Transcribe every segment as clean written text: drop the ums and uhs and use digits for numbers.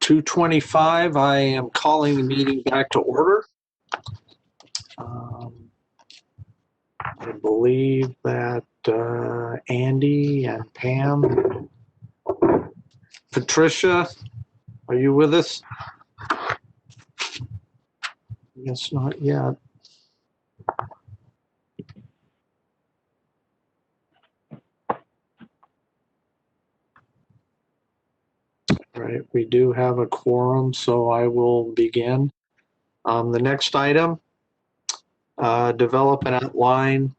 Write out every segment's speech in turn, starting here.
2:25, I am calling the meeting back to order. I believe that Andy and Pam, Patricia, are you with us? Yes, not yet. Right, we do have a quorum, so I will begin. The next item, develop and outline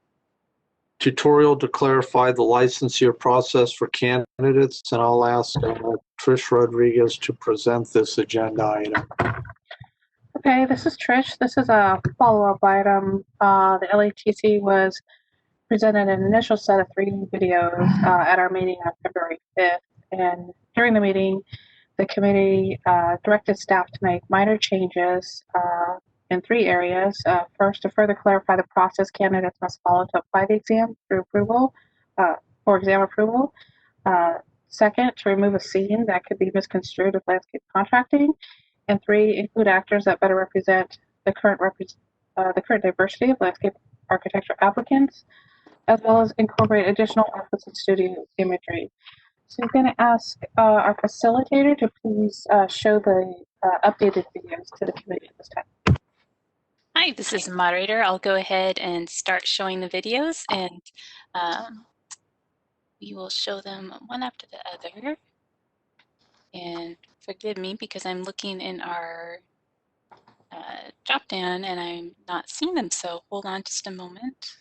tutorial to clarify the licensure process for candidates, and I'll ask Trish Rodriguez to present this agenda item. Okay, this is Trish. This is a follow-up item. The LATC was presented an initial set of 3 videos at our meeting on February 5th, and during the meeting, the committee directed staff to make minor changes in 3 areas. First, to further clarify the process candidates must follow to apply the exam for exam approval. Second, to remove a scene that could be misconstrued with landscape contracting. And 3, include actors that better represent the current diversity of landscape architecture applicants, as well as incorporate additional office and studio imagery. So I'm going to ask our facilitator to please show the updated videos to the committee at this time. Hi, this is the moderator. I'll go ahead and start showing the videos, and we will show them one after the other. And forgive me because I'm looking in our drop down and I'm not seeing them, so hold on just a moment.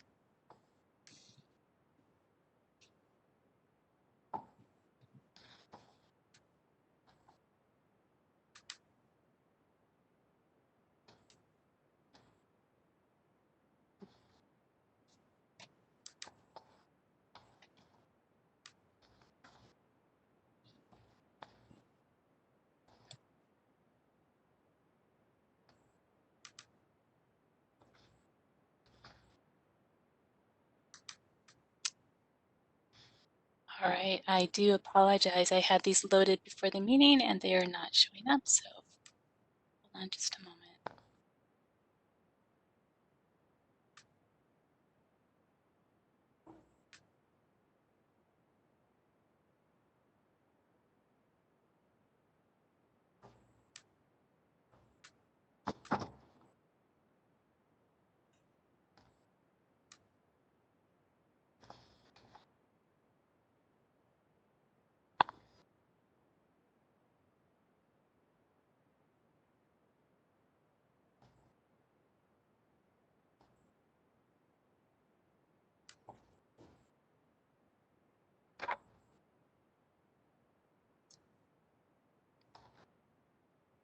All right, I do apologize. I had these loaded before the meeting and they are not showing up, so hold on just a moment.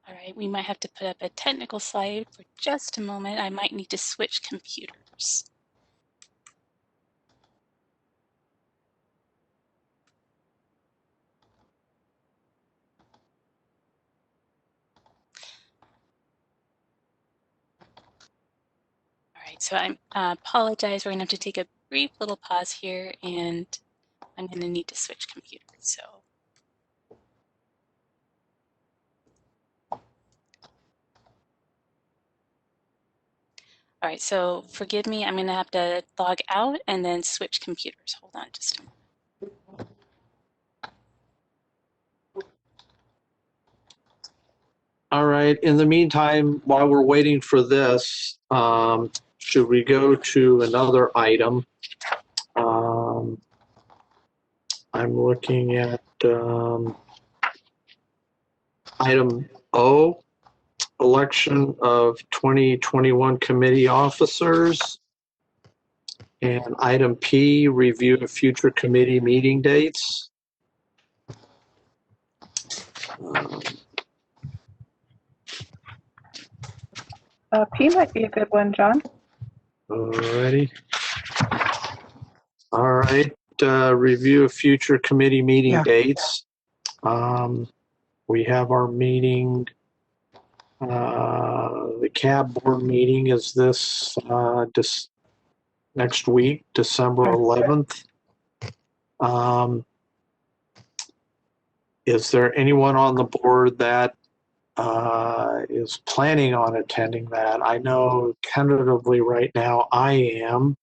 All right, we might have to put up a technical slide for just a moment. I might need to switch computers. All right, so I apologize. We're going to have to take a brief little pause here, and I'm going to need to switch computers. So. All right, so forgive me, I'm gonna have to log out and then switch computers. Hold on just a moment. All right, in the meantime, while we're waiting for this, should we go to another item? I'm looking at item O, election of 2021 committee officers, and item P, review of future committee meeting dates. P might be a good one, John. Alrighty. All right, review of future committee meeting dates. We have our meeting, the CAB board meeting is this next week, December 11th. Is there anyone on the board that is planning on attending that. I know tentatively right now I am,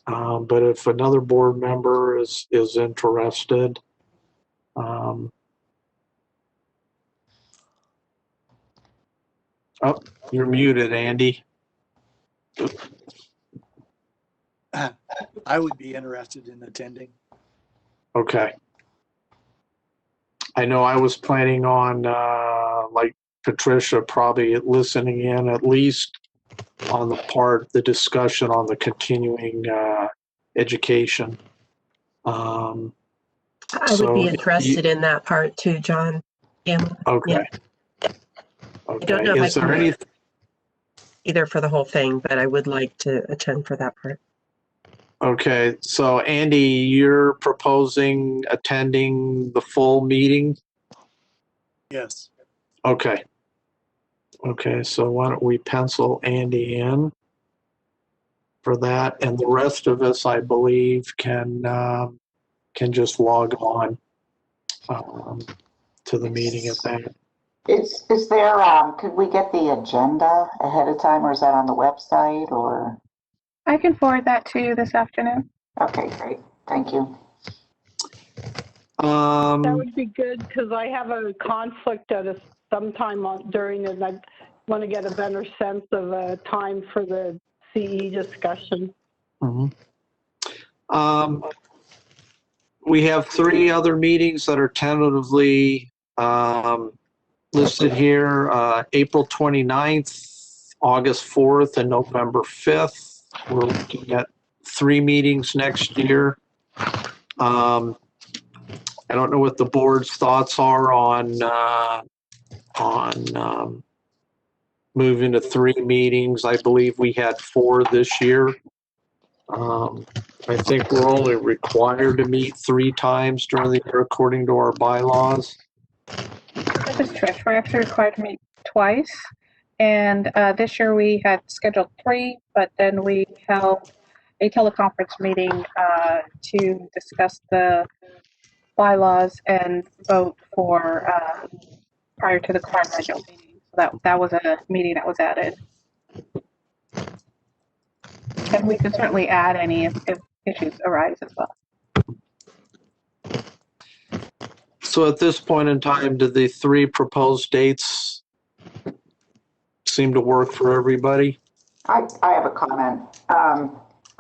but if another board member is interested, oh, you're muted, Andy. I would be interested in attending. Okay. I know I was planning on, like Patricia, probably listening in at least on the discussion on the continuing education. I would be interested in that part too, John. Yeah. Okay. Yeah. Okay. I don't know if Is I there can any? either for the whole thing, but I would like to attend for that part. Okay. So Andy, you're proposing attending the full meeting? Yes. Okay. Okay. So why don't we pencil Andy in for that, and the rest of us, I believe, can just log on to the meeting at that. Is there, could we get the agenda ahead of time, or is that on the website, or? I can forward that to you this afternoon. Okay, great. Thank you. That would be good, because I have a conflict at sometime during it, and I want to get a better sense of a time for the CE discussion. We have 3 other meetings that are tentatively listed here, April 29th, August 4th, and November 5th. We're looking at 3 meetings next year. I don't know what the board's thoughts are on moving to 3 meetings. I believe we had 4 this year. I think we're only required to meet 3 times during the year according to our bylaws. This is Trish. We're actually required to meet twice. And this year we had scheduled 3, but then we held a teleconference meeting to discuss the bylaws and vote for prior to the current regular meeting. So that was a meeting that was added. And we can certainly add any if issues arise as well. So at this point in time, do the 3 proposed dates seem to work for everybody? I have a comment. I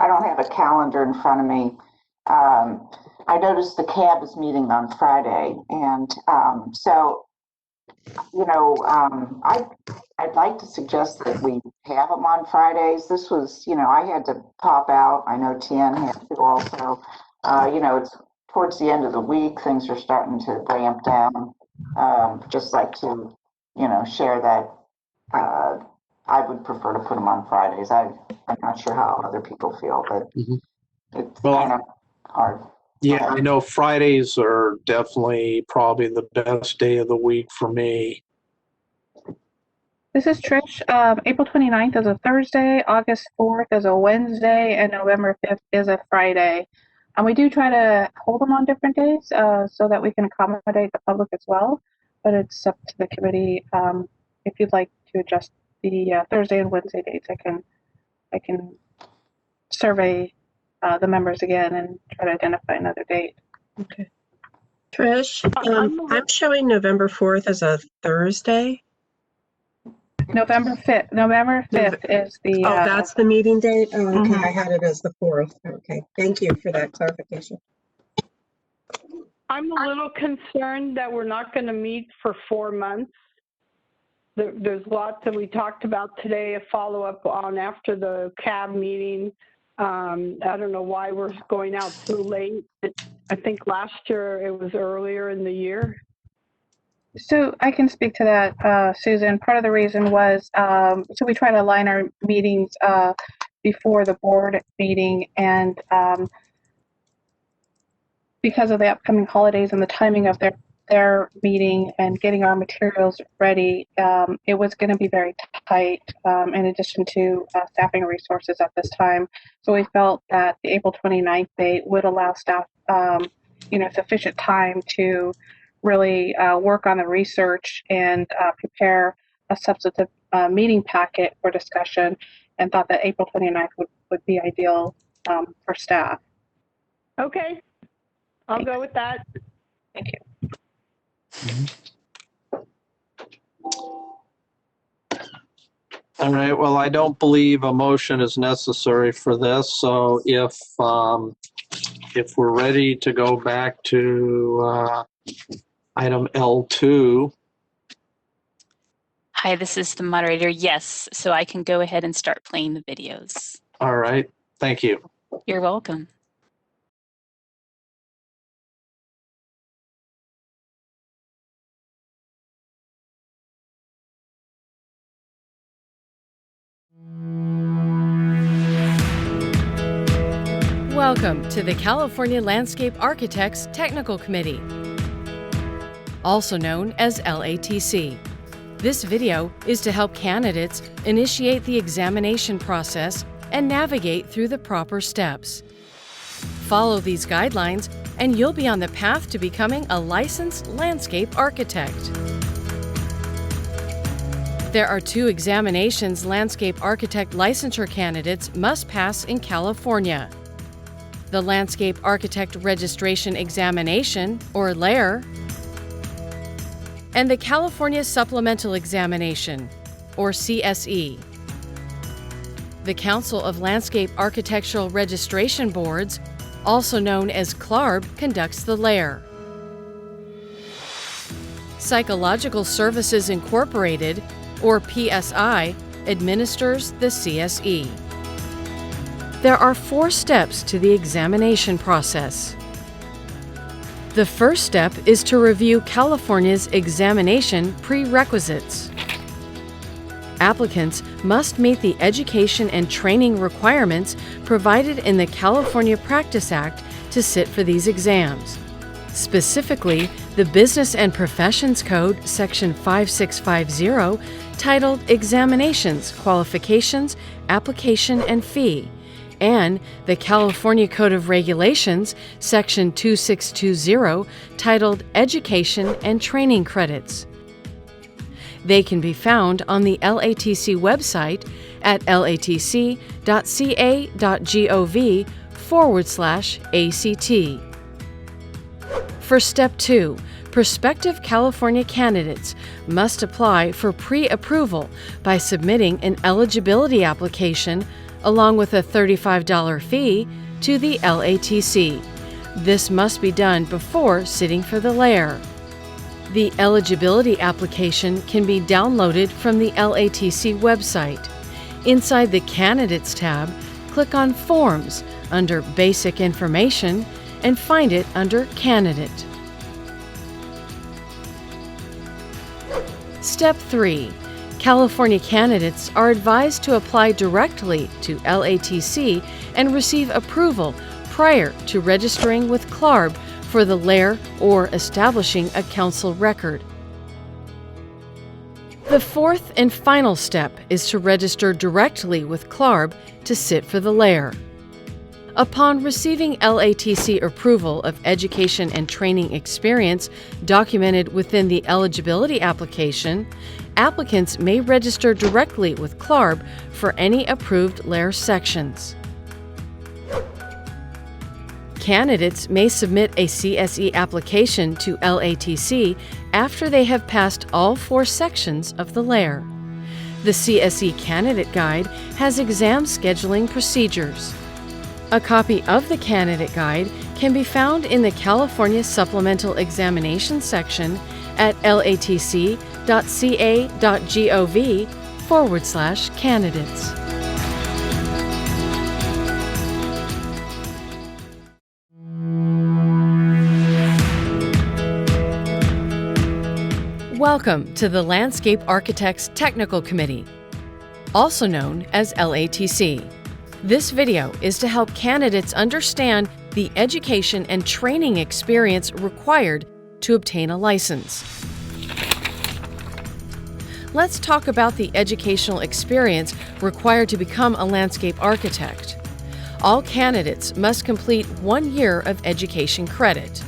don't have a calendar in front of me. I noticed the CAB is meeting on Friday, and so, you know, I'd like to suggest that we have them on Fridays. This was, you know, I had to pop out. I know Tien had to also. You know, it's towards the end of the week. Things are starting to ramp down. Just like to, you know, share that. I would prefer to put them on Fridays. I'm not sure how other people feel, but it's kind of hard. Yeah, I know Fridays are definitely probably the best day of the week for me. This is Trish. April 29th is a Thursday, August 4th is a Wednesday, and November 5th is a Friday. And we do try to hold them on different days so that we can accommodate the public as well. But it's up to the committee. If you'd like to adjust the Thursday and Wednesday dates, I can survey the members again and try to identify another date. Okay. Trish, I'm showing November 4th as a Thursday. November 5th is the. Oh, that's the meeting date? Oh, okay. Mhm. I had it as the 4th. Okay. Thank you for that clarification. I'm a little concerned that we're not going to meet for 4 months. There's lots that we talked about today, a follow-up on after the CAB meeting. I don't know why we're going out so late. I think last year it was earlier in the year. So I can speak to that, Susan. Part of the reason was, so we try to align our meetings before the board meeting, and because of the upcoming holidays and the timing of their meeting and getting our materials ready, it was going to be very tight in addition to staffing resources at this time. So we felt that the April 29th date would allow staff, sufficient time to really work on the research and prepare a substantive meeting packet for discussion, and thought that April 29th would be ideal for staff. Okay, I'll go with that. Thank you. All right, well, I don't believe a motion is necessary for this, so if we're ready to go back to item L2. Hi, this is the moderator. Yes, so I can go ahead and start playing the videos. All right, thank you. You're welcome. Welcome to the California Landscape Architects Technical Committee, also known as LATC. This video is to help candidates initiate the examination process and navigate through the proper steps. Follow these guidelines and you'll be on the path to becoming a licensed landscape architect. There are 2 examinations landscape architect licensure candidates must pass in California: the Landscape Architect Registration Examination, or LAIR, and the California Supplemental Examination, or CSE. The Council of Landscape Architectural Registration Boards, also known as CLARB, conducts the LAIR. Psychological Services Incorporated, or PSI, administers the CSE. There are 4 steps to the examination process. The first step is to review California's examination prerequisites. Applicants must meet the education and training requirements provided in the California Practice Act to sit for these exams. Specifically, the Business and Professions Code, Section 5650, titled Examinations, Qualifications, Application, and Fee, and the California Code of Regulations, Section 2620, titled Education and Training Credits. They can be found on the LATC website at latc.ca.gov/ACT. For Step 2, prospective California candidates must apply for pre-approval by submitting an eligibility application along with a $35 fee to the LATC. This must be done before sitting for the LAIR. The eligibility application can be downloaded from the LATC website. Inside the Candidates tab, click on Forms under Basic Information and find it under Candidate. Step 3. California candidates are advised to apply directly to LATC and receive approval prior to registering with CLARB for the LAIR or establishing a council record. The fourth and final step is to register directly with CLARB to sit for the LAIR. Upon receiving LATC approval of education and training experience documented within the eligibility application, applicants may register directly with CLARB for any approved LAIR sections. Candidates may submit a CSE application to LATC after they have passed all 4 sections of the LAIR. The CSE Candidate Guide has exam scheduling procedures. A copy of the Candidate Guide can be found in the California Supplemental Examination section at latc.ca.gov/candidates. Welcome to the Landscape Architects Technical Committee, also known as LATC. This video is to help candidates understand the education and training experience required to obtain a license. Let's talk about the educational experience required to become a landscape architect. All candidates must complete 1 year of education credit.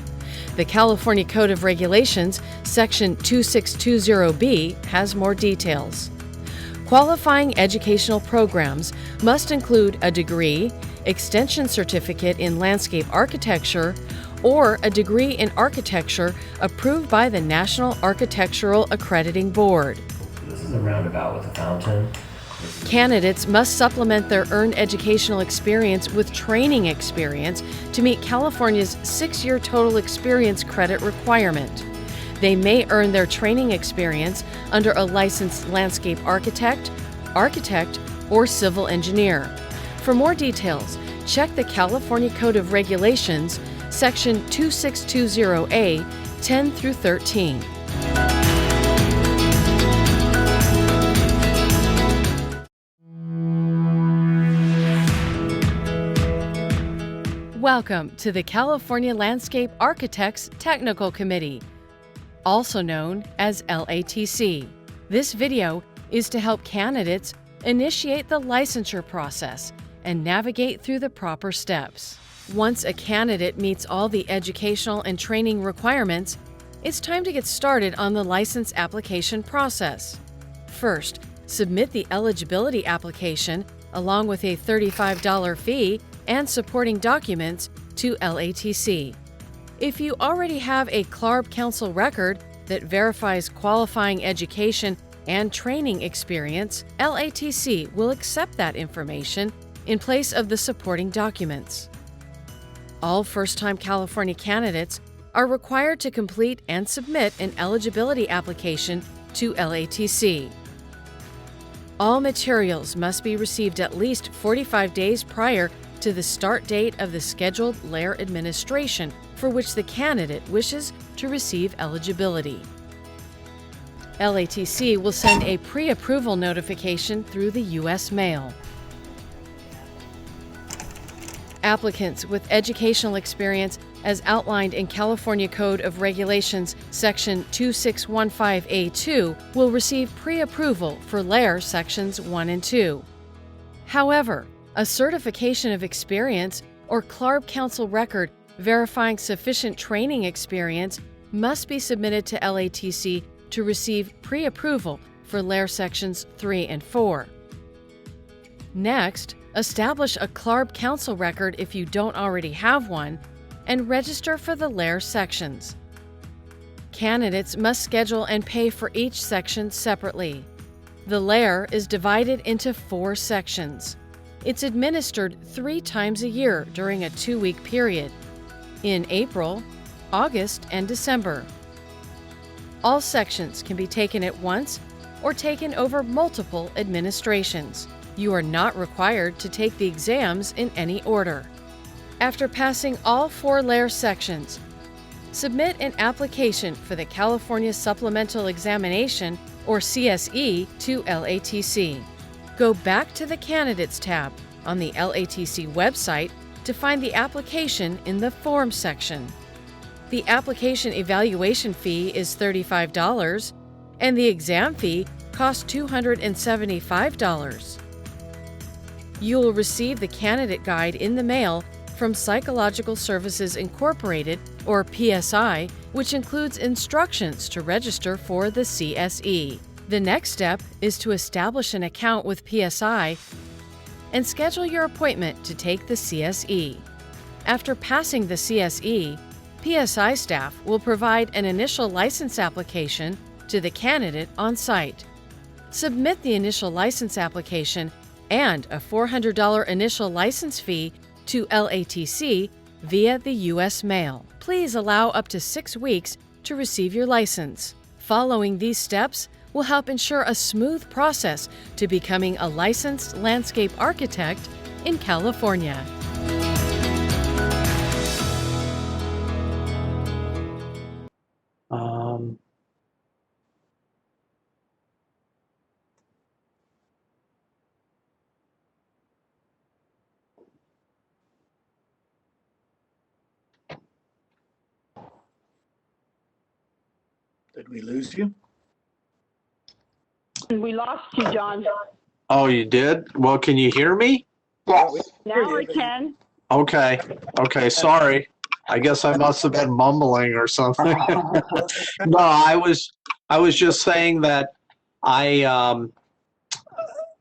The California Code of Regulations, Section 2620B, has more details. Qualifying educational programs must include a degree, extension certificate in landscape architecture, or a degree in architecture approved by the National Architectural Accrediting Board. This is a roundabout with a fountain. Candidates must supplement their earned educational experience with training experience to meet California's 6-year total experience credit requirement. They may earn their training experience under a licensed landscape architect, or civil engineer. For more details, check the California Code of Regulations, Section 2620A, 10 through 13. Welcome to the California Landscape Architects Technical Committee, also known as LATC. This video is to help candidates initiate the licensure process and navigate through the proper steps. Once a candidate meets all the educational and training requirements, it's time to get started on the license application process. First, submit the eligibility application along with a $35 fee and supporting documents to LATC. If you already have a CLARB Council record that verifies qualifying education and training experience, LATC will accept that information in place of the supporting documents. All first-time California candidates are required to complete and submit an eligibility application to LATC. All materials must be received at least 45 days prior to the start date of the scheduled LAIR administration for which the candidate wishes to receive eligibility. LATC will send a pre-approval notification through the U.S. mail. Applicants with educational experience as outlined in California Code of Regulations Section 2615A2 will receive pre-approval for LAIR Sections 1 and 2. However, a certification of experience or CLARB Council record verifying sufficient training experience must be submitted to LATC to receive pre-approval for LAIR Sections 3 and 4. Next, establish a CLARB Council record if you don't already have one, and register for the LAIR sections. Candidates must schedule and pay for each section separately. The LAIR is divided into 4 sections. It's administered 3 times a year during a 2-week period, in April, August, and December. All sections can be taken at once or taken over multiple administrations. You are not required to take the exams in any order. After passing all 4 LAIR sections, submit an application for the California Supplemental Examination, or CSE, to LATC. Go back to the Candidates tab on the LATC website to find the application in the Forms section. The application evaluation fee is $35, and the exam fee costs $275. You will receive the candidate guide in the mail from Psychological Services Incorporated, or PSI, which includes instructions to register for the CSE. The next step is to establish an account with PSI and schedule your appointment to take the CSE. After passing the CSE, PSI staff will provide an initial license application to the candidate on site. Submit the initial license application and a $400 initial license fee to LATC via the U.S. mail. Please allow up to 6 weeks to receive your license. Following these steps will help ensure a smooth process to becoming a licensed landscape architect in California. Did we lose you? We lost you, John. Oh, you did? Well, can you hear me? Yes. Now I can. Okay. Okay, sorry. I guess I must have been mumbling or something. No, I was just saying that I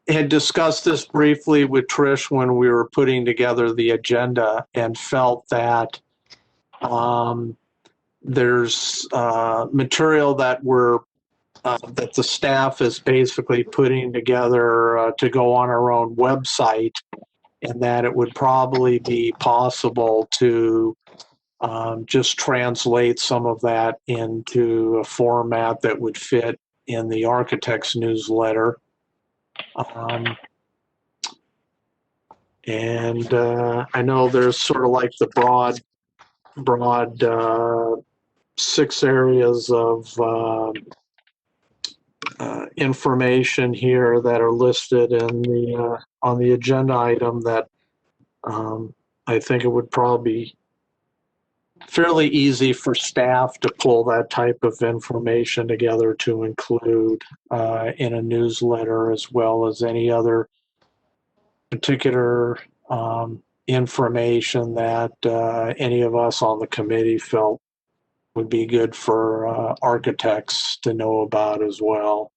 had discussed this briefly with Trish when we were putting together the agenda and felt that there's material that that the staff is basically putting together to go on our own website, and that it would probably be possible to just translate some of that into a format that would fit in the architect's newsletter. And I know there's sort of like the broad 6 areas of information here that are listed in the on the agenda item that I think it would probably be fairly easy for staff to pull that type of information together to include in a newsletter, as well as any other particular information that any of us on the committee felt would be good for architects to know about as well.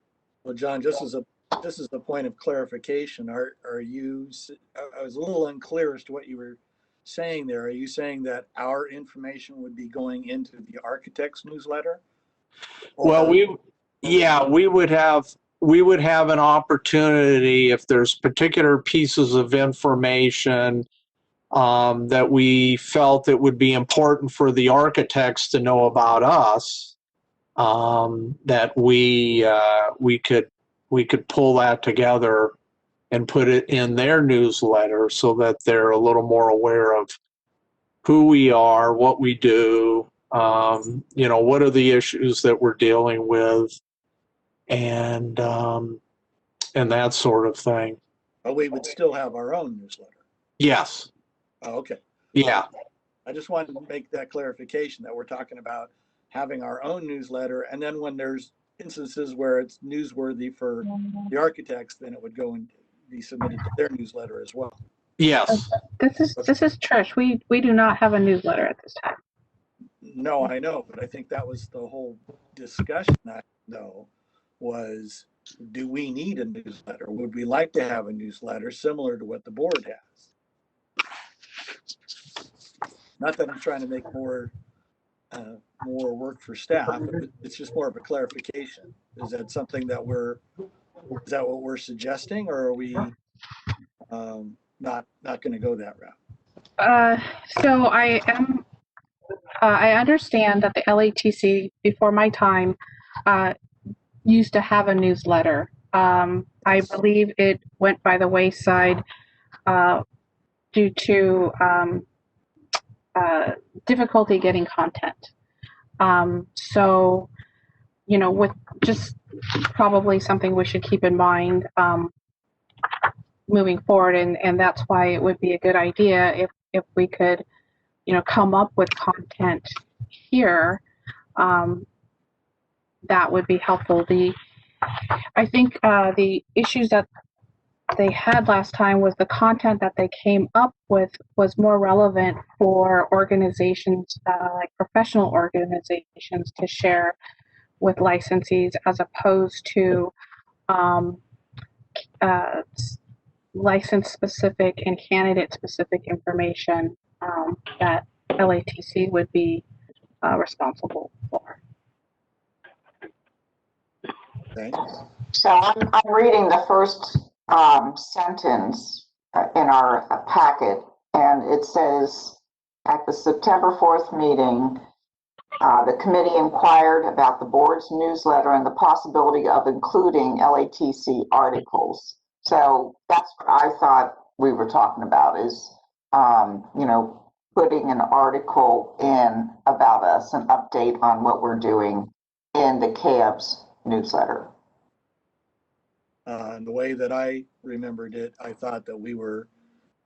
Well, John, just as a point of clarification, are you? I was a little unclear as to what you were saying there. Are you saying that our information would be going into the architect's newsletter? Well, we would have an opportunity if there's particular pieces of information that we felt it would be important for the architects to know about us, that we could pull that together and put it in their newsletter so that they're a little more aware of who we are, what we do, what are the issues that we're dealing with, and that sort of thing. But we would still have our own newsletter. Yes. Oh, okay. Yeah. I just wanted to make that clarification that we're talking about having our own newsletter, and then when there's instances where it's newsworthy for the architects, then it would go and be submitted to their newsletter as well. Yes. This is Trish. We do not have a newsletter at this time. No, I know, but I think that was the whole discussion, though, was do we need a newsletter? Would we like to have a newsletter similar to what the board has? Not that I'm trying to make more work for staff, but it's just more of a clarification. Is that something that is that what we're suggesting, or are we not going to go that route? So I understand that the LATC before my time used to have a newsletter. I believe it went by the wayside due to difficulty getting content. So, with just probably something we should keep in mind moving forward, and that's why it would be a good idea if we could, come up with content here. That would be helpful. I think the issues that they had last time was the content that they came up with was more relevant for organizations like professional organizations to share with licensees, as opposed to license specific and candidate specific information that LATC would be responsible for. Okay. So I'm reading the first sentence in our packet, and it says, at the September 4th meeting, the committee inquired about the board's newsletter and the possibility of including LATC articles. So that's what I thought we were talking about is, putting an article in about us, an update on what we're doing in the CAB's newsletter. And the way that I remembered it, I thought that we were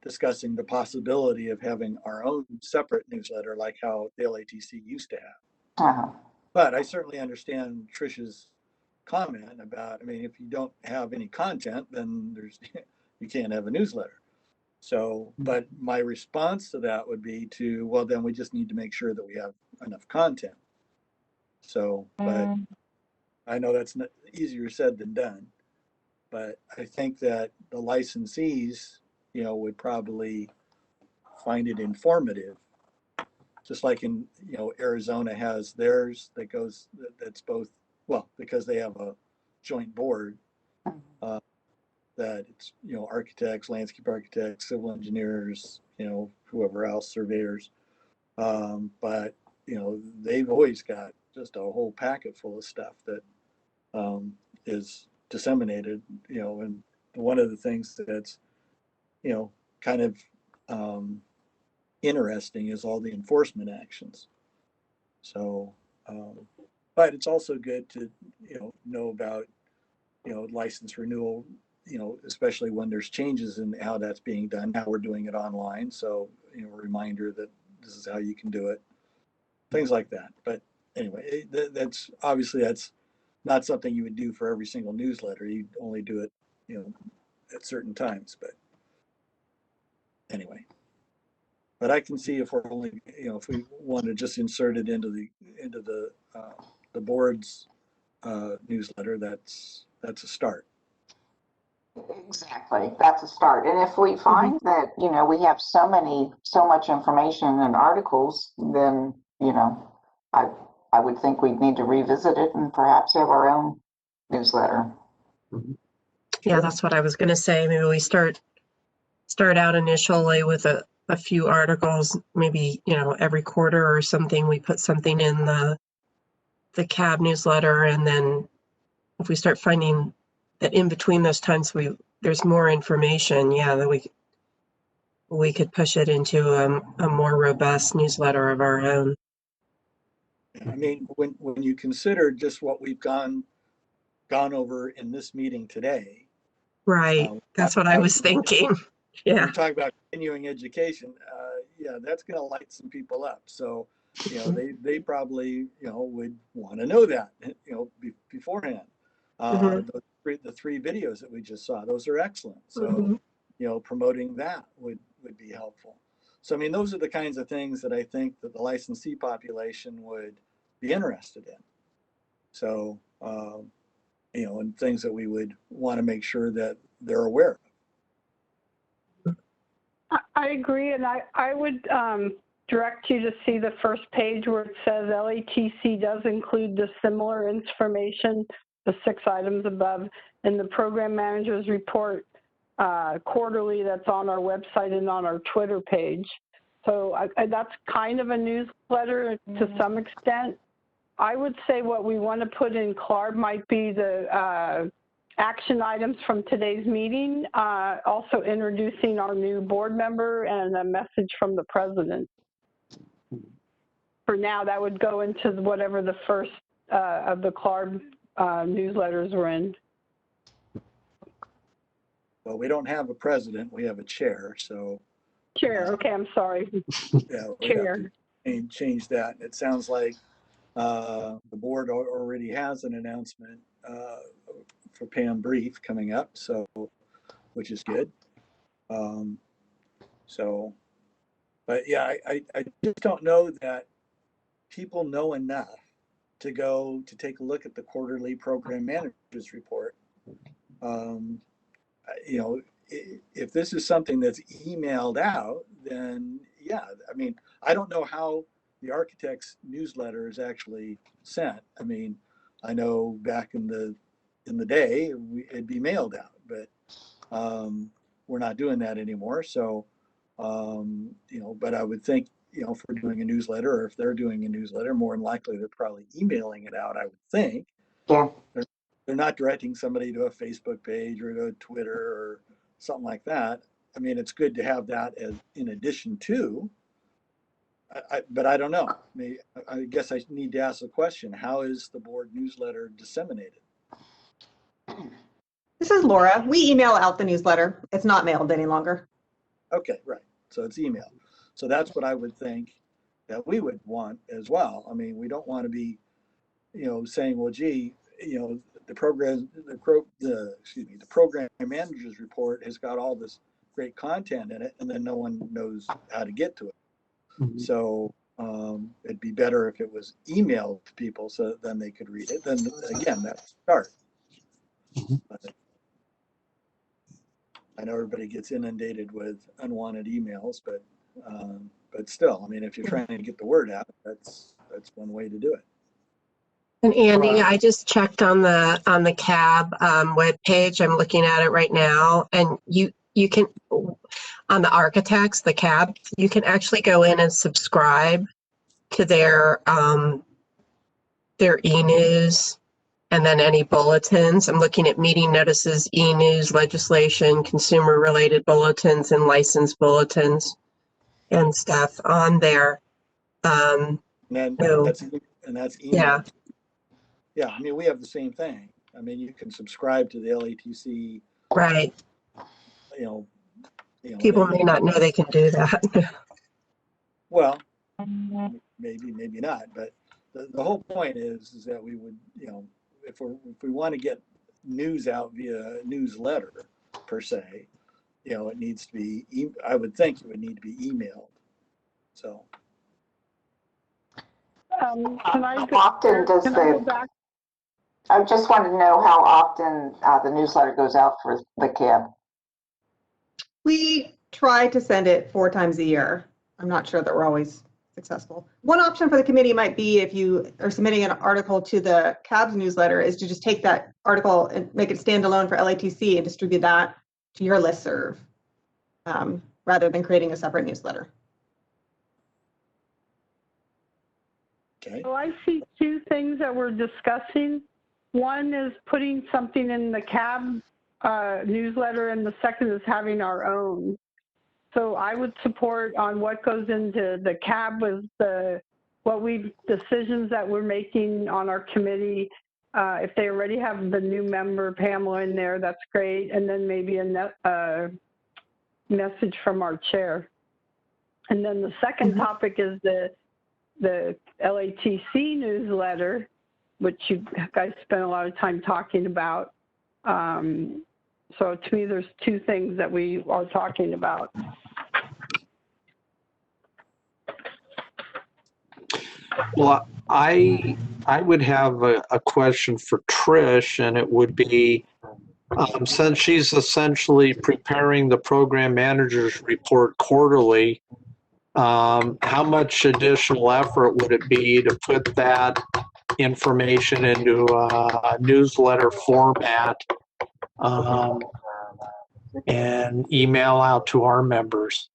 discussing the possibility of having our own separate newsletter, like how the LATC used to have. Uh-huh. But I certainly understand Trish's comment about, if you don't have any content, then you can't have a newsletter. So, but my response to that would be to, well, then we just need to make sure that we have enough content. So, but I know that's not easier said than done, but I think that the licensees, would probably find it informative. Just like in, Arizona has theirs that goes, that's both, well, because they have a joint board, that it's, architects, landscape architects, civil engineers, whoever else, surveyors. But, they've always got just a whole packet full of stuff that is disseminated, and one of the things that's, kind of interesting is all the enforcement actions. So, but it's also good to, know about, license renewal, especially when there's changes in how that's being done. Now we're doing it online. So, a reminder that this is how you can do it, things like that. But anyway, that's not something you would do for every single newsletter. You only do it, at certain times. But anyway, but I can see if we're only, if we want to just insert it into the board's newsletter, that's a start. Exactly. That's a start. And if we find that, we have so much information and articles, then, I would think we'd need to revisit it and perhaps have our own newsletter. Yeah, that's what I was going to say. Maybe we start out initially with a few articles, maybe, every quarter or something, we put something in the CAB newsletter. And then if we start finding that in between those times there's more information, then we could push it into a more robust newsletter of our own. I mean, when you consider just what we've gone over in this meeting today. Right. That's what I was thinking. Yeah. We're talking about continuing education. That's going to light some people up. So, they probably, would want to know that, beforehand. The three videos that we just saw, those are excellent. So, promoting that would be helpful. So, I mean, those are the kinds of things that I think that the licensee population would be interested in. So, and things that we would want to make sure that they're aware of. I agree, and I would direct you to see the first page where it says LATC does include the similar information, the 6 items above, in the program manager's report quarterly that's on our website and on our Twitter page. So that's kind of a newsletter to some extent. I would say what we want to put in CLARB might be the action items from today's meeting, also introducing our new board member and a message from the president. For now, that would go into whatever the first of the CLARB newsletters were in. Well, we don't have a president, we have a chair, so. Chair, okay, I'm sorry. Yeah, we Chair. have to change that. It sounds like the board already has an announcement for Pam Brief coming up, so, which is good. But yeah, I just don't know that people know enough to go to take a look at the quarterly program managers report. If this is something that's emailed out, then yeah, I mean, I don't know how the architect's newsletter is actually sent. I mean, I know back in the day it'd be mailed out, but we're not doing that anymore. So, but I would think, if we're doing a newsletter or if they're doing a newsletter, more than likely they're probably emailing it out, I would think. Yeah. They're not directing somebody to a Facebook page or to Twitter or something like that. I mean, it's good to have that as in addition to, but I don't know. I guess I need to ask the question, how is the board newsletter disseminated? This is Laura. We email out the newsletter. It's not mailed any longer. Okay, right. So it's email. So that's what I would think that we would want as well. I mean, we don't want to be, saying, well, gee, the program manager's report has got all this great content in it, and then no one knows how to get to it. Mhm. So it'd be better if it was emailed to people so that then they could read it. Then again, that's a start. Mhm. But I know everybody gets inundated with unwanted emails, but still, I mean, if you're trying to get the word out, that's one way to do it. And Andy, I just checked on the CAB webpage. I'm looking at it right now, and you can, on the architects, the CAB, you can actually go in and subscribe to their e-news and then any bulletins. I'm looking at meeting notices, e-news, legislation, consumer related bulletins, and license bulletins and stuff on there. And then So, that's email. yeah. Yeah, I mean, we have the same thing. I mean, you can subscribe to the LATC, Right. you know, People may not know they can do that. well, maybe not, but the whole point is that we would, if we want to get news out via newsletter per se, it needs to be, I would think it would need to be emailed. So. Can I How often does go back? I just wanted to know how often the newsletter goes out for the CAB. We try to send it 4 times a year. I'm not sure that we're always successful. One option for the committee might be, if you are submitting an article to the CAB's newsletter, is to just take that article and make it standalone for LATC and distribute that to your listserv, rather than creating a separate newsletter. Okay. So I see 2 things that we're discussing. One is putting something in the CAB newsletter, and the second is having our own. So I would support on what goes into the CAB with decisions that we're making on our committee. If they already have the new member Pamela in there, that's great. And then maybe a message from our chair. And then the second topic is the LATC newsletter, which you guys spent a lot of time talking about. So to me, there's 2 things that we are talking about. Well, I would have a question for Trish, and it would be, since she's essentially preparing the program manager's report quarterly, how much additional effort would it be to put that information into a newsletter format and email out to our members?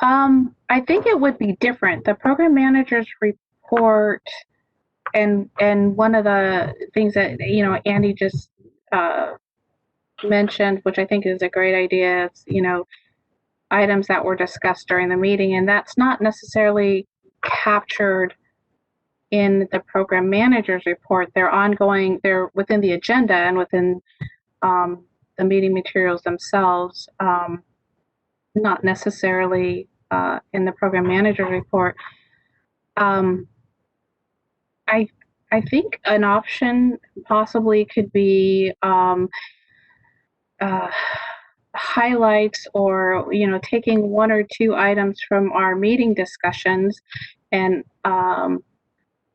I think it would be different. The program manager's report, and one of the things that Andy just mentioned, which I think is a great idea, is items that were discussed during the meeting, and that's not necessarily captured in the program manager's report. They're ongoing. They're within the agenda and within the meeting materials themselves. Not necessarily in the program manager report. I think an option possibly could be highlights, or taking 1 or 2 items from our meeting discussions and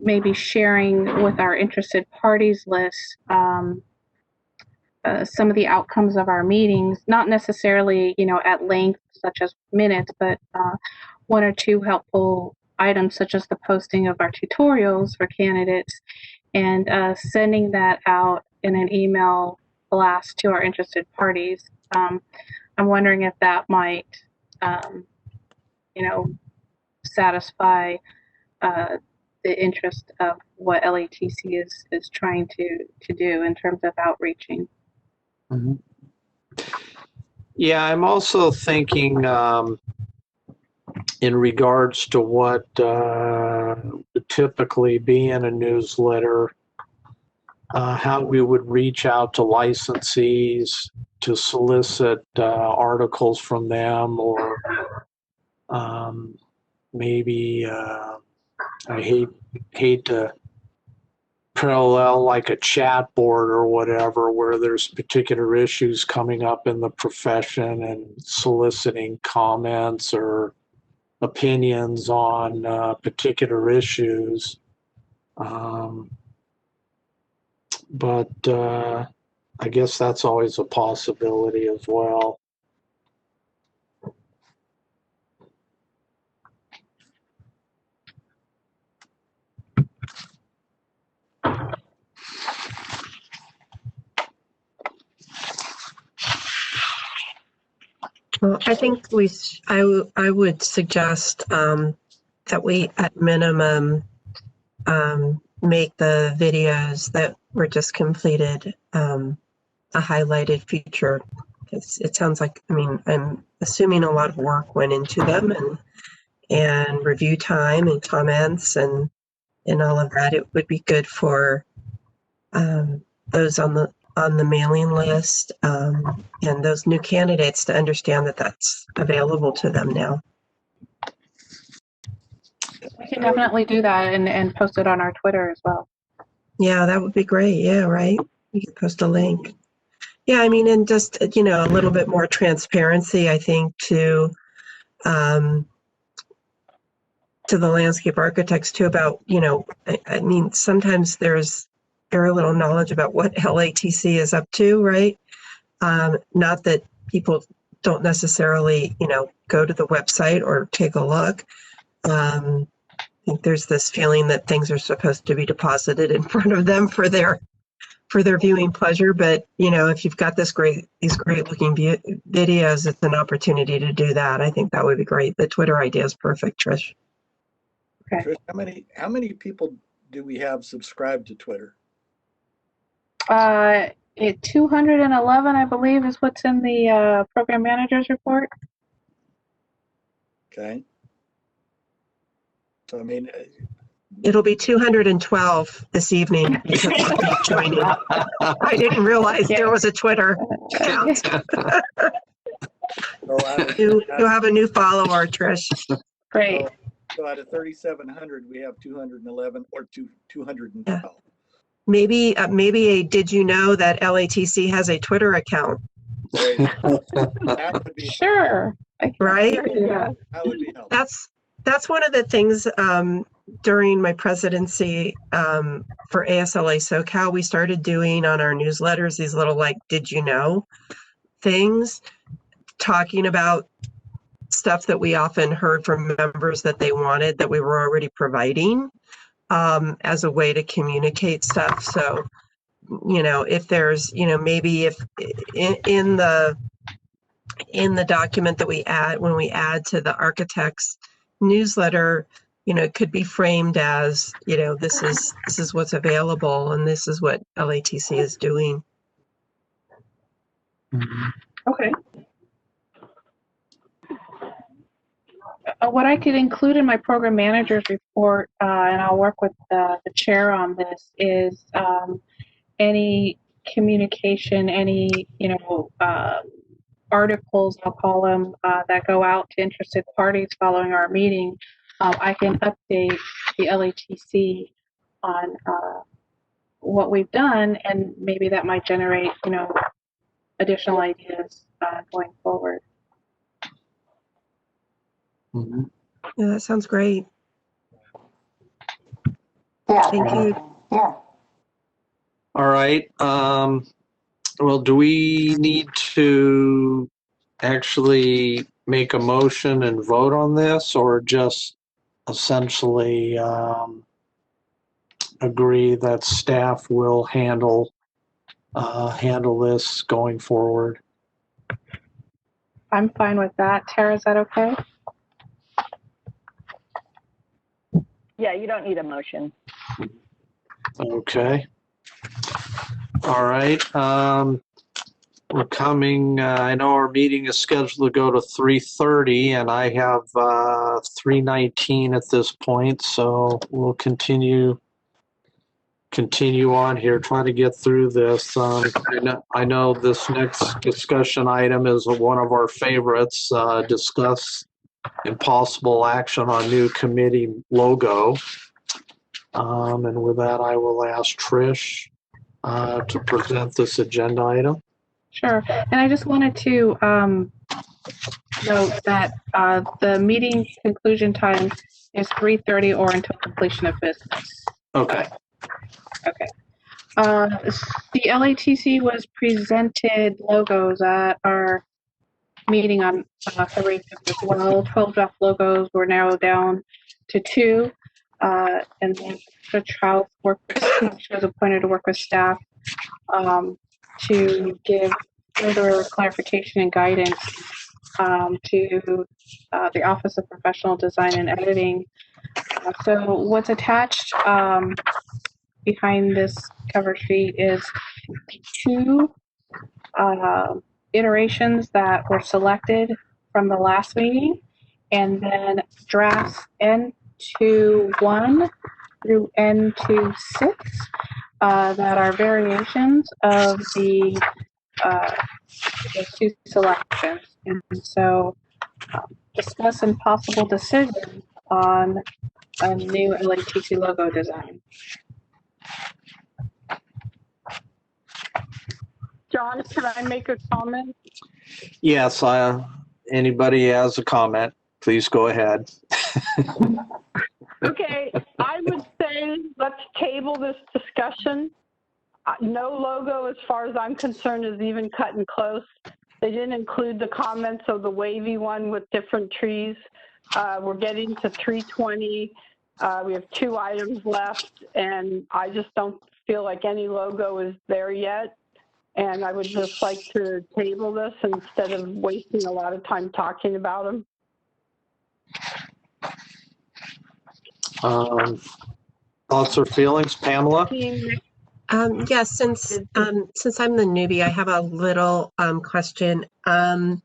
maybe sharing with our interested parties list some of the outcomes of our meetings, not necessarily, at length, such as minutes, but 1 or 2 helpful items, such as the posting of our tutorials for candidates, and sending that out in an email blast to our interested parties. I'm wondering if that might, satisfy the interest of what LATC is trying to do in terms of outreaching. Mm-hmm. Yeah, I'm also thinking in regards to what would typically be in a newsletter, how we would reach out to licensees to solicit articles from them, or maybe I hate to parallel like a chat board or whatever, where there's particular issues coming up in the profession and soliciting comments or opinions on particular issues. But I guess that's always a possibility as well. Well, I think I would suggest that we, at minimum, make the videos that were just completed a highlighted feature. It sounds like, I mean, I'm assuming a lot of work went into them, and review time and comments and all of that. It would be good for those on the mailing list and those new candidates to understand that that's available to them now. We can definitely do that and post it on our Twitter as well. Yeah, that would be great. Yeah, right. You can post a link. Yeah, I mean, and just, a little bit more transparency, I think, to the landscape architects too about, I mean, sometimes there's very little knowledge about what LATC is up to, right? Not that people don't necessarily, go to the website or take a look. I think there's this feeling that things are supposed to be deposited in front of them for their viewing pleasure. But, if you've got these great looking videos, it's an opportunity to do that. I think that would be great. The Twitter idea is perfect, Trish. Okay. Trish, how many people do we have subscribed to Twitter? 211, I believe, is what's in the program manager's report. Okay. So, I mean, It'll be 212 this evening because I'll be joining. I didn't realize there was a Twitter account. You'll have a new follower, Trish. Great. So out of 3,700, we have 211 or 212. Yeah. Maybe did you know that LATC has a Twitter account? That would be Sure. Right? Yeah. That would be helpful. That's one of the things during my presidency for ASLA SoCal, we started doing on our newsletters these little did you know things, talking about stuff that we often heard from members that they wanted that we were already providing as a way to communicate stuff. So, if there's, maybe if in the document that we add, when we add to the architect's newsletter, it could be framed as, this is what's available and this is what LATC is doing. Okay. What I could include in my program manager's report, and I'll work with the chair on this, is any communication, any articles, I'll call them, that go out to interested parties following our meeting. I can update the LATC on what we've done, and maybe that might generate additional ideas going forward. Mm-hmm. Yeah, that sounds great. Yeah. Thank you. Yeah. All right. Well, do we need to actually make a motion and vote on this, or just essentially agree that staff will handle this going forward? I'm fine with that. Tara, is that okay? Yeah, you don't need a motion. Okay. All right. We're coming, I know our meeting is scheduled to go to 3:30 and I have 3:19 at this point, so we'll continue on here, try to get through this. I know this next discussion item is one of our favorites, discuss impossible action on new committee logo. And with that, I will ask Trish to present this agenda item. Sure. And I just wanted to note that the meeting conclusion time is 3:30 or until completion of business. Okay. Okay. The LATC was presented logos at our meeting on February 5th as well. 12 draft logos were narrowed down to 2. And then Judge House was appointed to work with staff to give further clarification and guidance to the Office of Professional Design and Editing. So what's attached behind this cover sheet is 2 iterations that were selected from the last meeting, and then drafts N21 through N26 that are variations of the 2 selections. And so discuss and possible decision on a new LATC logo design. John, can I make a comment? Yes, anybody has a comment, please go ahead. Okay, I would say let's table this discussion. No logo, as far as I'm concerned, is even cut and close. They didn't include the comments of the wavy one with different trees. We're getting to 3:20. We have 2 items left, and I just don't feel like any logo is there yet. And I would just like to table this instead of wasting a lot of time talking about them. Thoughts or feelings, Pamela? Yes, since I'm the newbie, I have a little question. I'm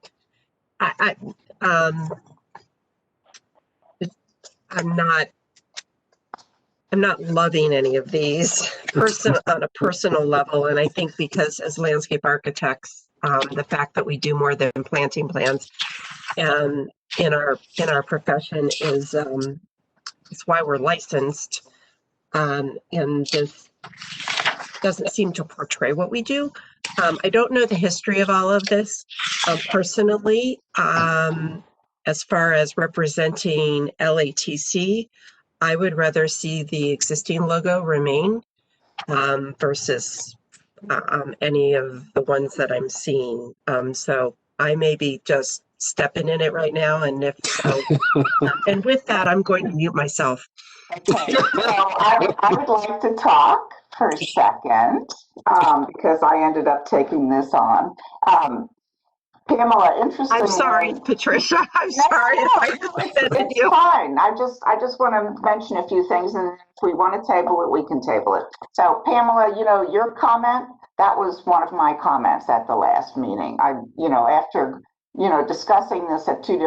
not loving any of these on a personal level, and I think because as landscape architects, the fact that we do more than planting plans in our profession is it's why we're licensed, and this doesn't seem to portray what we do. I don't know the history of all of this personally. As far as representing LATC, I would rather see the existing logo remain versus any of the ones that I'm seeing. So I may be just stepping in it right now, and if so, and with that, I'm going to mute myself. Okay, so I would like to talk for a second because I ended up taking this on. Pamela, interestingly, I'm sorry, Patricia. I'm sorry if I offended you. It's fine. I just want to mention a few things, and if we want to table it, we can table it. So, Pamela, your comment, that was one of my comments at the last meeting. After discussing this at two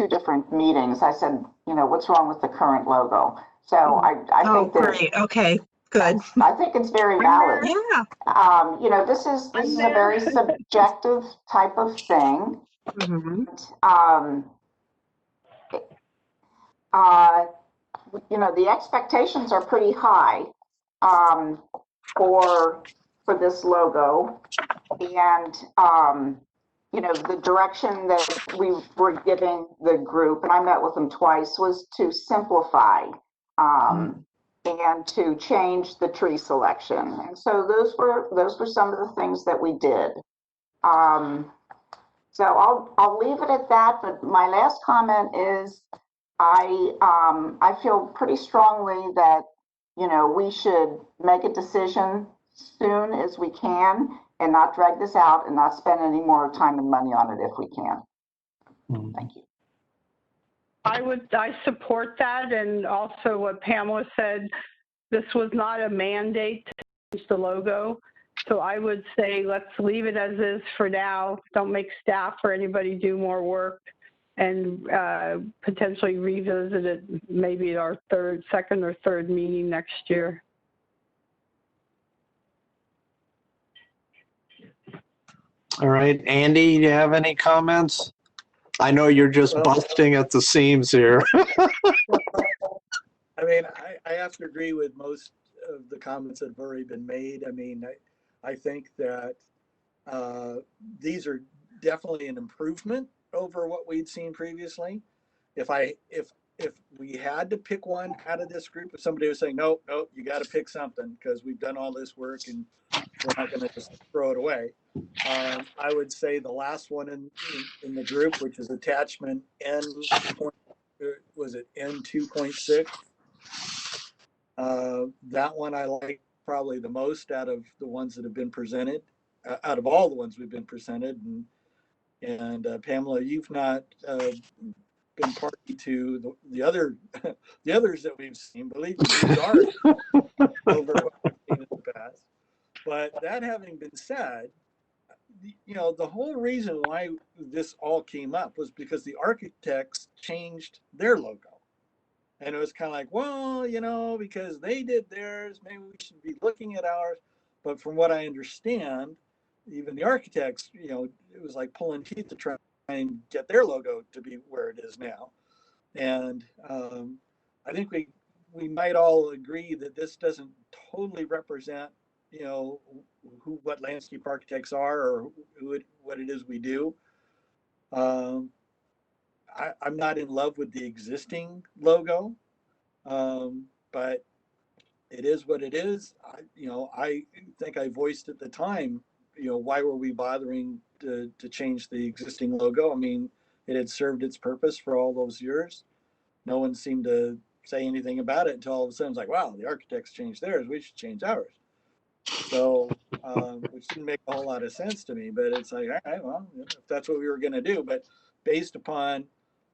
different meetings, I said, what's wrong with the current logo? So I think that. Great. Okay. Good. I think it's very valid. Yeah. This is a very subjective type of thing. Mm-hmm. The expectations are pretty high for this logo, and the direction that we were giving the group, and I met with them twice, was to simplify. And to change the tree selection, and so those were some of the things that we did. So I'll leave it at that. But my last comment is, I feel pretty strongly that we should make a decision soon as we can, and not drag this out, and not spend any more time and money on it if we can. Thank you. I support that, and also what Pamela said, this was not a mandate to change the logo. So I would say let's leave it as is for now. Don't make staff or anybody do more work, and potentially revisit it maybe at our second or third meeting next year. All right, Andy, do you have any comments? I know you're just busting at the seams here. I I mean, I have to agree with most of the comments that have already been made. I mean, I think that these are definitely an improvement over what we'd seen previously. If we had to pick one out of this group, if somebody was saying, nope, you got to pick something because we've done all this work and we're not going to just throw it away. I would say the last one in the group, which is attachment N, was it N2.6? That one I like probably the most out of the ones that have been presented, out of all the ones we've been presented. And Pamela, you've not been party to the other the others that we've seen. Believe me, these are over what we've seen in the past. But that having been said, the whole reason why this all came up was because the architects changed their logo. And it was kind of like, well, because they did theirs, maybe we should be looking at ours. But from what I understand, even the architects, it was like pulling teeth to try and get their logo to be where it is now. And I think we might all agree that this doesn't totally represent, what landscape architects are or what it is we do. I'm not in love with the existing logo, but it is what it is. I think I voiced at the time, why were we bothering to change the existing logo? I mean, it had served its purpose for all those years. No one seemed to say anything about it until all of a sudden it's like, wow, the architects changed theirs, we should change ours. So, which didn't make a whole lot of sense to me, but it's like, all right, well, if that's what we were going to do, but based upon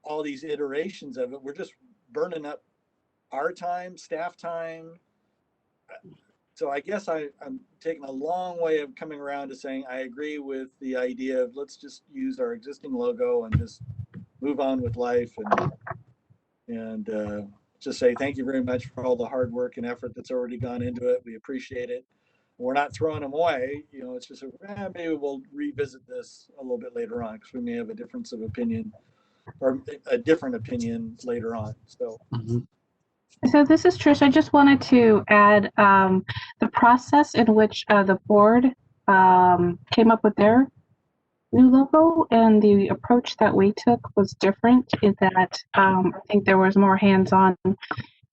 all these iterations of it, we're just burning up our time, staff time. So I guess I'm taking a long way of coming around to saying I agree with the idea of let's just use our existing logo and just move on with life and just say thank you very much for all the hard work and effort that's already gone into it. We appreciate it. We're not throwing them away. It's just maybe we'll revisit this a little bit later on because we may have a difference of opinion or a different opinion later on. So. Mm-hmm. So this is Trish. I just wanted to add the process in which the board came up with their new logo and the approach that we took was different in that I think there was more hands-on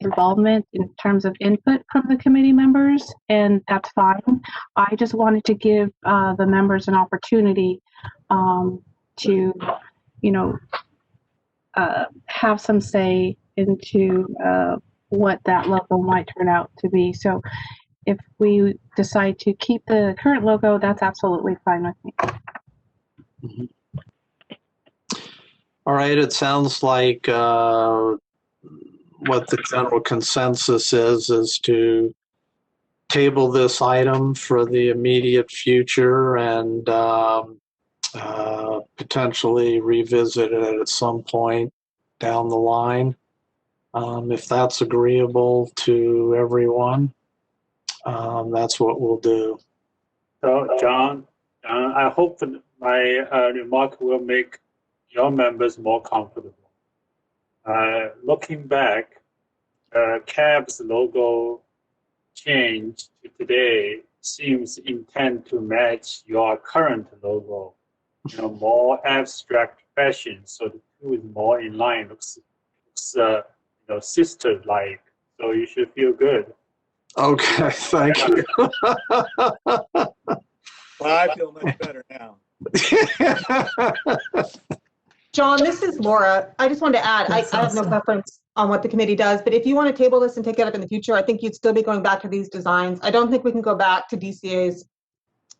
involvement in terms of input from the committee members, and that's fine. I just wanted to give the members an opportunity to, have some say into what that logo might turn out to be. So if we decide to keep the current logo, that's absolutely fine with me. Mm-hmm. All right, it sounds like what the general consensus is to table this item for the immediate future and potentially revisit it at some point down the line. If that's agreeable to everyone, that's what we'll do. So, John, I hope my remark will make your members more comfortable. Looking back, CAB's logo change to today seems intent to match your current logo in a more abstract fashion, so the two is more in line, looks sister-like. So you should feel good. Okay, thank you. Well, I feel much better now. John, this is Laura. I just wanted to add, I have no preference on what the committee does, but if you want to table this and take it up in the future, I think you'd still be going back to these designs. I don't think we can go back to DCA's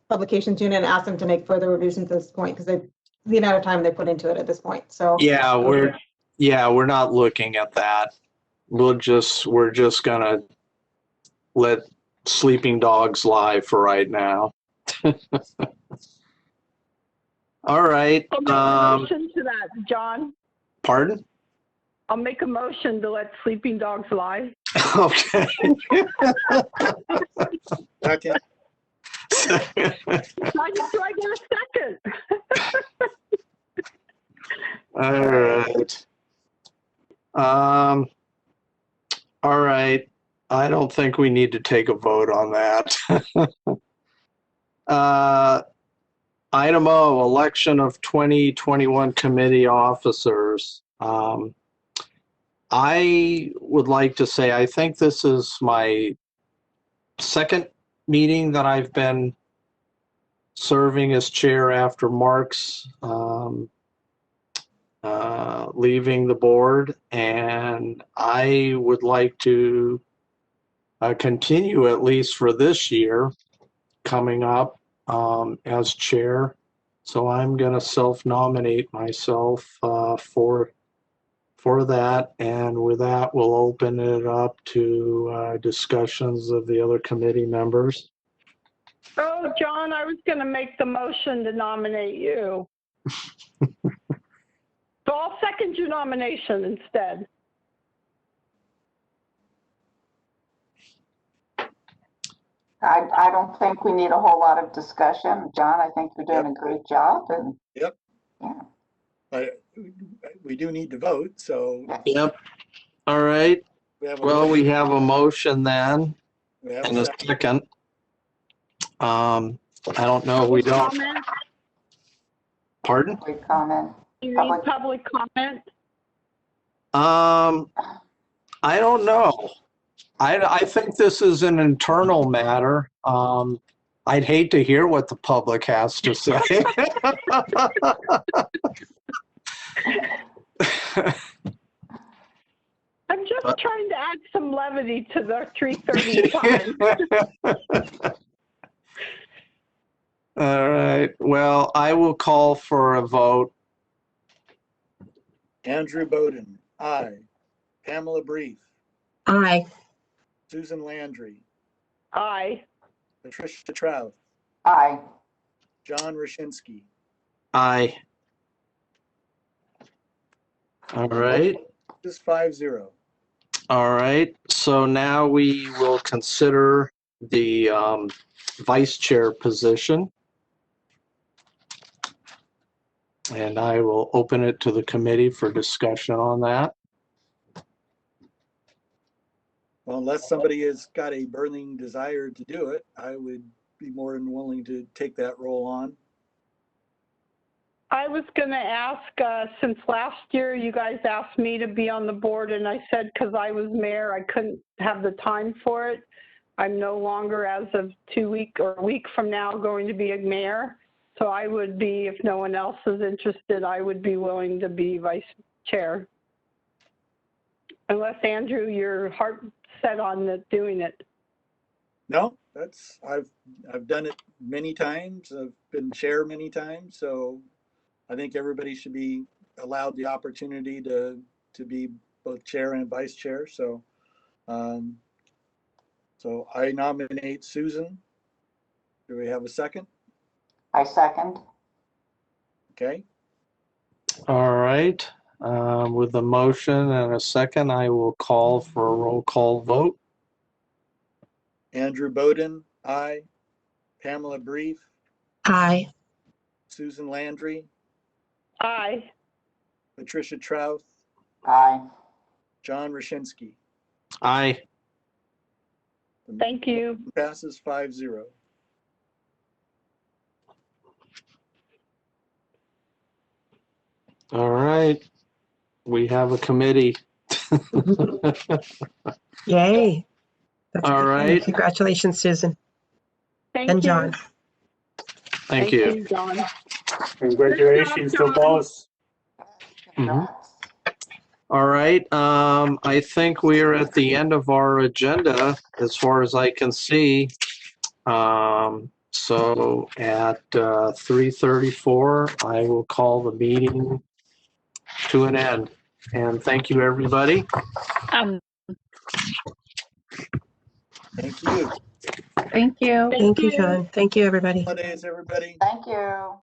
publications unit and ask them to make further revisions at this point because the amount of time they put into it at this point. So we're not looking at that. We're just gonna let sleeping dogs lie for right now. All right. I'll make a motion to that, John. Pardon? I'll make a motion to let sleeping dogs lie. Okay. Okay. Do I get a second? All right. All right. I don't think we need to take a vote on that. Item O, election of 2021 committee officers. I would like to say, I think this is my second meeting that I've been serving as chair after Mark's leaving the board, and I would like to continue at least for this year coming up as chair. So I'm going to self-nominate myself for that, and with that, we'll open it up to discussions of the other committee members. Oh, John, I was going to make the motion to nominate you. So I'll second your nomination instead. I don't think we need a whole lot of discussion. John, I think you're doing a great job. And Yep. Yeah. We do need to vote, so. Yep. All right. Well, we have a motion then We have and a a second. second. I don't know. We don't. Comment? Pardon? Public comment. You need public comment? I don't know. I think this is an internal matter. I'd hate to hear what the public has to say. I'm just trying to add some levity to the 3:30 time. All right. Well, I will call for a vote. Andrew Bowden, aye. Pamela Brief, Aye. Susan Landry, Aye. Patricia Trouth, Aye. John Roshinsky. Aye. All right. Just 5-0. All right. So now we will consider the vice chair position. And I will open it to the committee for discussion on that. Well, unless somebody has got a burning desire to do it, I would be more than willing to take that role on. I was going to ask, since last year you guys asked me to be on the board, and I said because I was mayor, I couldn't have the time for it. I'm no longer, as of a week from now, going to be a mayor. So I would be, if no one else is interested, I would be willing to be vice chair. Unless, Andrew, your heart set on doing it. No, I've done it many times. I've been chair many times, so I think everybody should be allowed the opportunity to be both chair and vice chair. So, so I nominate Susan. Do we have a second? I second. Okay. All right. With the motion and a second, I will call for a roll call vote. Andrew Bowden, aye. Pamela Brief, Aye. Susan Landry, Aye. Patricia Trouth, Aye. John Roshinsky. Aye. Thank you. Passes 5-0. All right. We have a committee. Yay. That's All good. right. Congratulations, Susan Thank and you. John. Thank you. John. Congratulations to both. Mhm. All right. I think we are at the end of our agenda as far as I can see. So at 3:34, I will call the meeting to an end. And thank you, everybody. Thank you. Thank you. Thank you, John. Thank you, everybody. Holidays, everybody. Thank you.